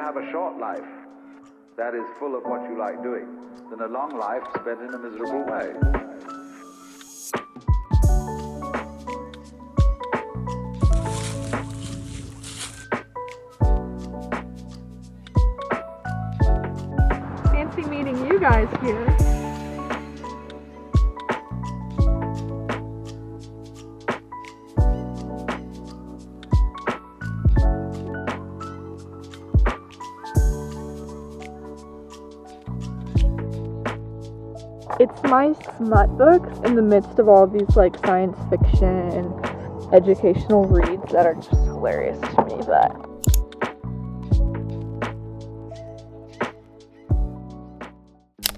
have a short life that is full of what you like doing than a long life spent in a miserable way. Fancy meeting you guys here. It's my smut books in the midst of all of these like science fiction and educational reads that are just hilarious to me, but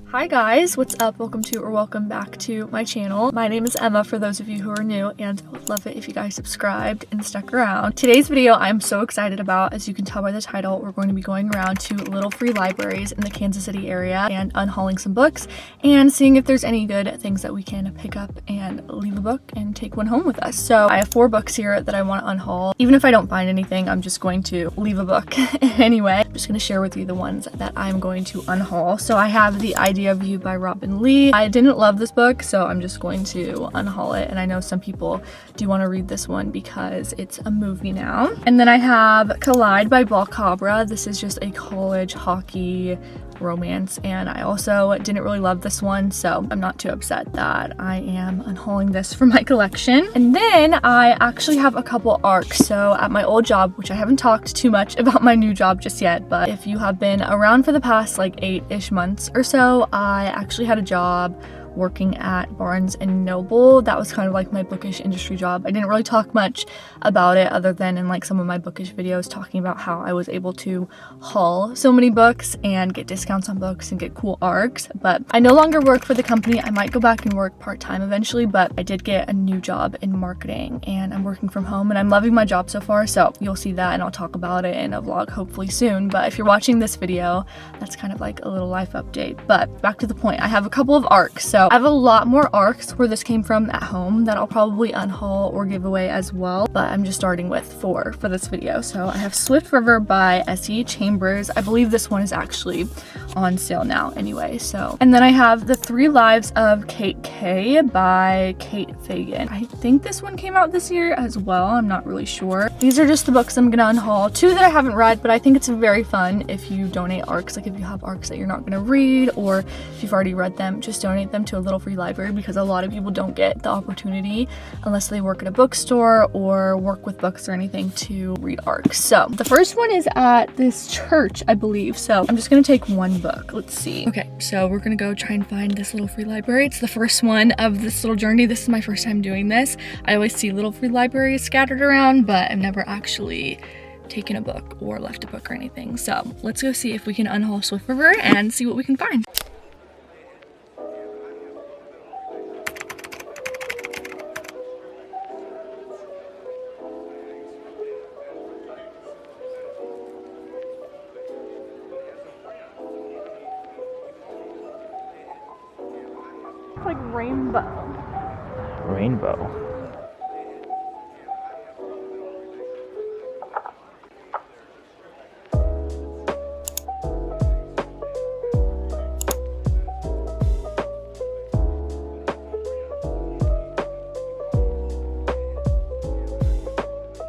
hi guys, what's up? Welcome to or welcome back to my channel. My name is Emma for those of you who are new, and I would love it if you guys subscribed and stuck around. Today's video I'm so excited about. As you can tell by the title, we're going to be going around to little free libraries in the Kansas City area and unhauling some books and seeing if there's any good things that we can pick up and leave a book and take one home with us. So I have 4 books here that I want to unhaul. Even if I don't find anything, I'm just going to leave a book anyway. I'm just going to share with you the ones that I'm going to unhaul. So I have The Idea of You by Robin Lee. I didn't love this book, so I'm just going to unhaul it, and I know some people do want to read this one because it's a movie now. And then I have Collide by Balcabra. This is just a college hockey romance, and I also didn't really love this one, so I'm not too upset that I am unhauling this from my collection. And then I actually have a couple arcs. So at my old job, which I haven't talked too much about my new job just yet, but if you have been around for the past like 8-ish months or so, I actually had a job working at Barnes & Noble. That was kind of like my bookish industry job. I didn't really talk much about it other than in like some of my bookish videos talking about how I was able to haul so many books and get discounts on books and get cool arcs. But I no longer work for the company. I might go back and work part-time eventually, but I did get a new job in marketing and I'm working from home and I'm loving my job so far, so you'll see that and I'll talk about it in a vlog hopefully soon. But if you're watching this video, that's kind of like a little life update. But back to the point, I have a couple of arcs. So I have a lot more arcs where this came from at home that I'll probably unhaul or give away as well, but I'm just starting with 4 for this video. So I have Swift River by S.E. Chambers. I believe this one is actually on sale now anyway. So, and then I have The 3 Lives of Kate K by Kate Fagan. I think this one came out this year as well. I'm not really sure. These are just the books I'm gonna unhaul. 2 that I haven't read, but I think it's very fun if you donate arcs. Like if you have arcs that you're not gonna read, or if you've already read them, just donate them to a little free library, because a lot of people don't get the opportunity unless they work at a bookstore or work with books or anything to read arcs. So the first one is at this church, I believe. So I'm just gonna take one book. Let's see. Okay, so we're gonna go try and find this little free library. It's the first one of this little journey. This is my first time doing this. I always see little free libraries scattered around, but I've never actually taken a book or left a book or anything. So let's go see if we can unhaul Swift River and see what we can find. It's like rainbow. Rainbow.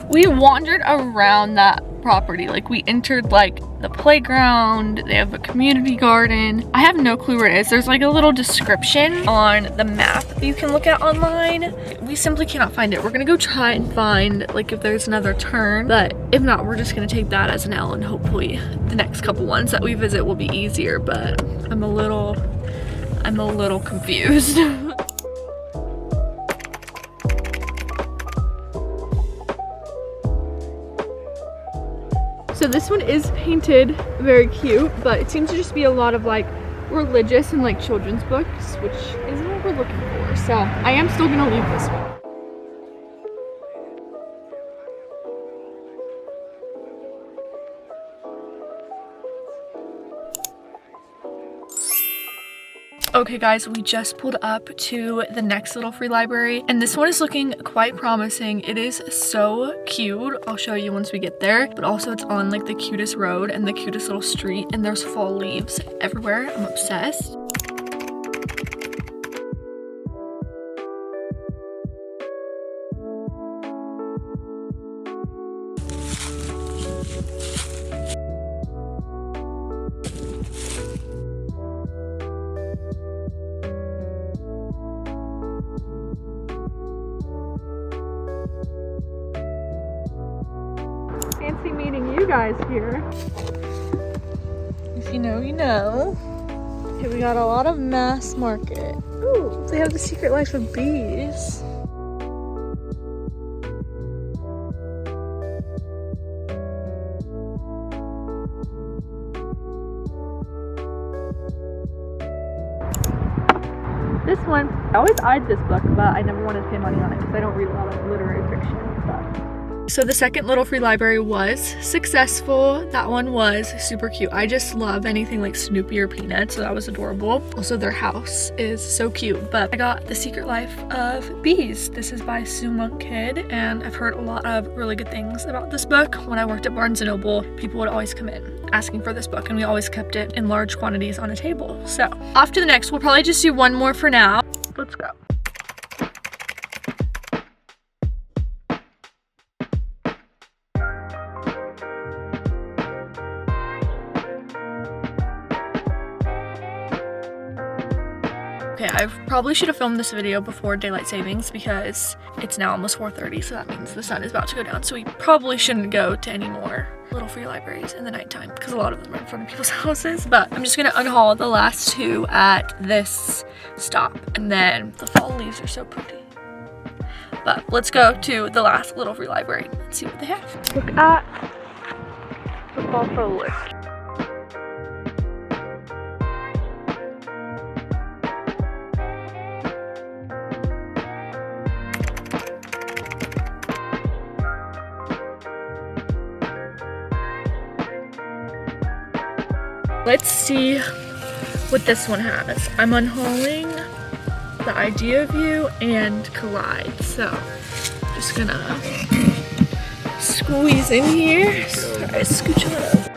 We wandered around that property. Like we entered like the playground, they have a community garden. I have no clue where it is. There's like a little description on the map that you can look at online. We simply cannot find it. We're gonna go try and find like if there's another turn, but if not, we're just gonna take that as an L and hopefully the next couple ones that we visit will be easier, but I'm a little confused. So this one is painted very cute, but it seems to just be a lot of like religious and like children's books, which isn't what we're looking for. So I am still gonna leave this one. Okay guys, we just pulled up to the next little free library and this one is looking quite promising. It is so cute. I'll show you once we get there, but also it's on like the cutest road and the cutest little street and there's fall leaves everywhere. I'm obsessed. Fancy meeting you guys here. If you know, you know. Okay, we got a lot of mass market. Ooh, they have the Secret Life of Bees. This one, I always eyed this book, but I never wanted to pay money on it because I don't read a lot of literary fiction. So the second little free library was successful. That one was super cute. I just love anything like Snoopy or Peanuts, so that was adorable. Also, their house is so cute. But I got The Secret Life of Bees. This is by Sue Monk Kidd, and I've heard a lot of really good things about this book. When I worked at Barnes & Noble, people would always come in asking for this book, and we always kept it in large quantities on a table. So off to the next. We'll probably just do one more for now. Let's go. Okay, I probably should have filmed this video before daylight savings because it's now almost 4:30, so that means the sun is about to go down. So we probably shouldn't go to any more little free libraries in the nighttime because a lot of them are in front of people's houses. But I'm just gonna unhaul the last two at this stop, and then the fall leaves are so pretty. But let's go to the last little free library and see what they have. Look at the fall foliage. Let's see what this one has. I'm unhauling The Idea of You and Collide. So just gonna squeeze in here. Sorry, scooch it up.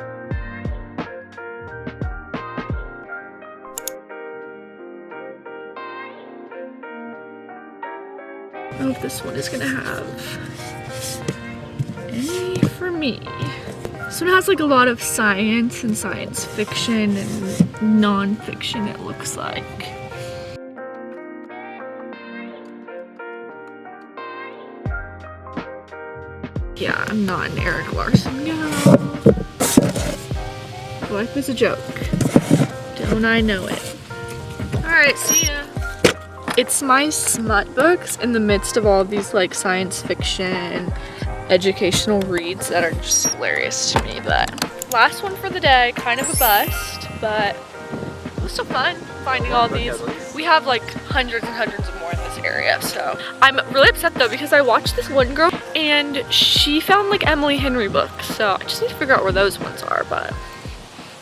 I don't know if this one is gonna have any for me. This one has like a lot of science and science fiction and non-fiction, it looks like. Yeah, I'm not an Eric Larson gal. Life is a joke. Don't I know it? Alright, see ya. It's my smut books in the midst of all of these like science fiction educational reads that are just hilarious to me. But last one for the day, kind of a bust, but it was so fun finding all these. We have like hundreds and hundreds of more in this area, so I'm really upset though because I watched this one girl and she found like Emily Henry books, so I just need to figure out where those ones are. But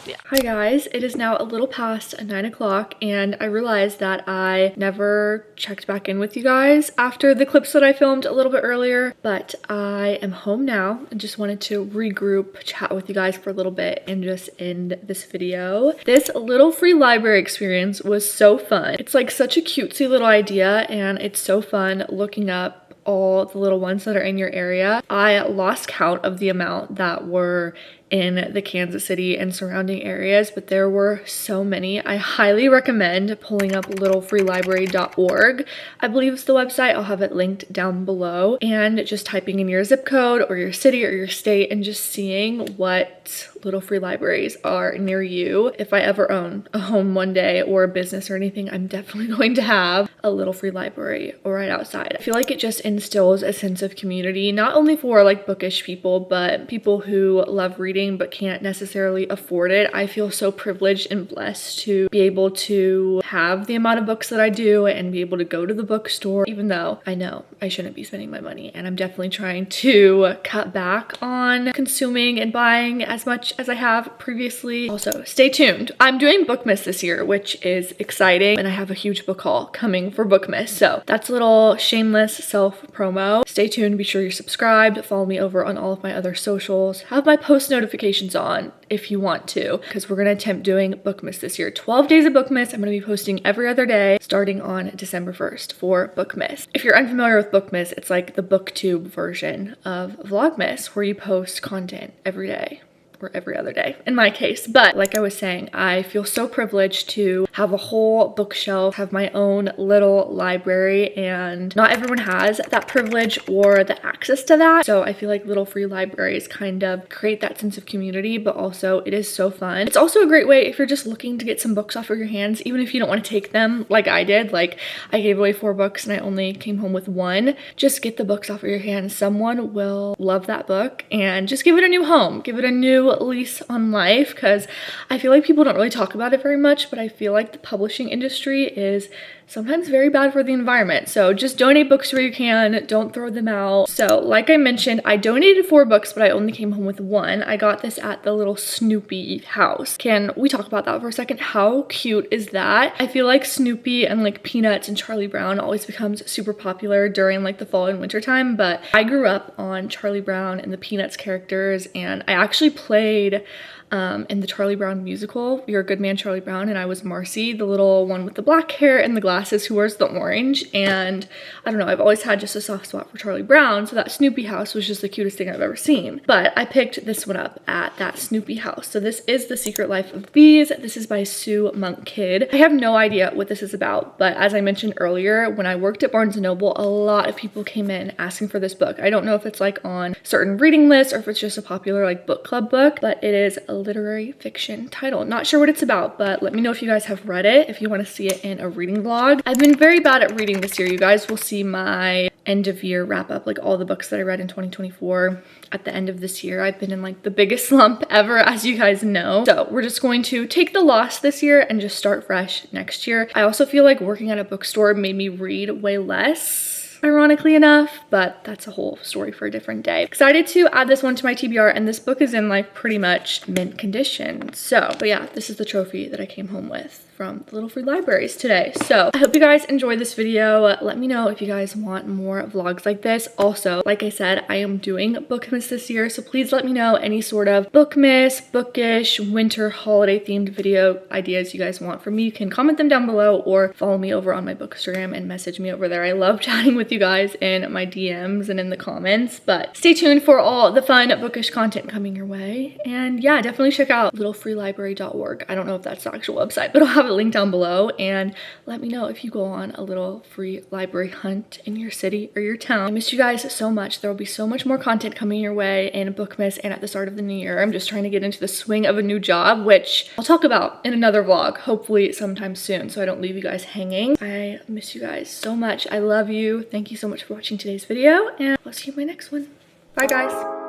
yeah. Hi guys, it is now a little past 9 o'clock and I realized that I never checked back in with you guys after the clips that I filmed a little bit earlier, but I am home now and just wanted to regroup, chat with you guys for a little bit and just end this video. This little free library experience was so fun. It's like such a cutesy little idea and it's so fun looking up all the little ones that are in your area. I lost count of the amount that were in the Kansas City and surrounding areas, but there were so many. I highly recommend pulling up littlefreelibrary.org. I believe it's the website. I'll have it linked down below, and just typing in your zip code or your city or your state and just seeing what little free libraries are near you. If I ever own a home one day or a business or anything, I'm definitely going to have a little free library right outside. I feel like it just instills a sense of community, not only for like bookish people, but people who love reading but can't necessarily afford it. I feel so privileged and blessed to be able to have the amount of books that I do and be able to go to the bookstore, even though I know I shouldn't be spending my money, and I'm definitely trying to cut back on consuming and buying as much as I have previously. Also, stay tuned. I'm doing Bookmas this year, which is exciting, and I have a huge book haul coming for Bookmas, so that's a little shameless self promo. Stay tuned, be sure you're subscribed, follow me over on all of my other socials, have my post notifications on if you want to, because we're gonna attempt doing Bookmas this year. 12 days of Bookmas. I'm gonna be posting every other day starting on December 1st for Bookmas. If you're unfamiliar with Bookmas, it's like the booktube version of Vlogmas, where you post content every day, or every other day in my case. But like I was saying, I feel so privileged to have a whole bookshelf, have my own little library, and not everyone has that privilege or the access to that. So I feel like little free libraries kind of create that sense of community, but also it is so fun. It's also a great way if you're just looking to get some books off of your hands, even if you don't want to take them like I did. Like I gave away 4 books and I only came home with 1. Just get the books off of your hands. Someone will love that book, and just give it a new home, give it a new lease on life, because I feel like people don't really talk about it very much, but I feel like the publishing industry is sometimes very bad for the environment. So just donate books where you can, don't throw them out. So like I mentioned, I donated 4 books, but I only came home with 1. I got this at the little Snoopy house. Can we talk about that for a second? How cute is that? I feel like Snoopy and like Peanuts and Charlie Brown always becomes super popular during like the fall and winter time, but I grew up on Charlie Brown and the Peanuts characters, and I actually played in the Charlie Brown musical, You're a Good Man, Charlie Brown, and I was Marcy, the little one with the black hair and the glasses who wears the orange. And I don't know, I've always had just a soft spot for Charlie Brown, so that Snoopy house was just the cutest thing I've ever seen. But I picked this one up at that Snoopy house. So this is The Secret Life of Bees. This is by Sue Monk Kidd. I have no idea what this is about, but as I mentioned earlier, when I worked at Barnes & Noble, a lot of people came in asking for this book. I don't know if it's like on certain reading lists or if it's just a popular like book club book, but it is a literary fiction title. Not sure what it's about, but let me know if you guys have read it, if you want to see it in a reading vlog. I've been very bad at reading this year. You guys will see my end of year wrap up, like all the books that I read in 2024 at the end of this year. I've been in like the biggest slump ever, as you guys know. So we're just going to take the loss this year and just start fresh next year. I also feel like working at a bookstore made me read way less, ironically enough, but that's a whole story for a different day. Excited to add this one to my TBR, and this book is in like pretty much mint condition. So, but yeah, this is the trophy that I came home with from the Little Free Libraries today. So I hope you guys enjoyed this video. Let me know if you guys want more vlogs like this. Also, like I said, I am doing Bookmas this year, so please let me know any sort of Bookmas, bookish, winter, holiday themed video ideas you guys want from me. You can comment them down below or follow me over on my Bookstagram and message me over there. I love chatting with you guys in my DMs and in the comments, but stay tuned for all the fun bookish content coming your way. And yeah, definitely check out littlefreelibrary.org. I don't know if that's the actual website, but I'll have it linked down below, and let me know if you go on a little free library hunt in your city or your town. I miss you guys so much. There will be so much more content coming your way in Bookmas and at the start of the new year. I'm just trying to get into the swing of a new job, which I'll talk about in another vlog, hopefully sometime soon, so I don't leave you guys hanging. I miss you guys so much. I love you. Thank you so much for watching today's video, and I'll see you in my next one. Bye guys.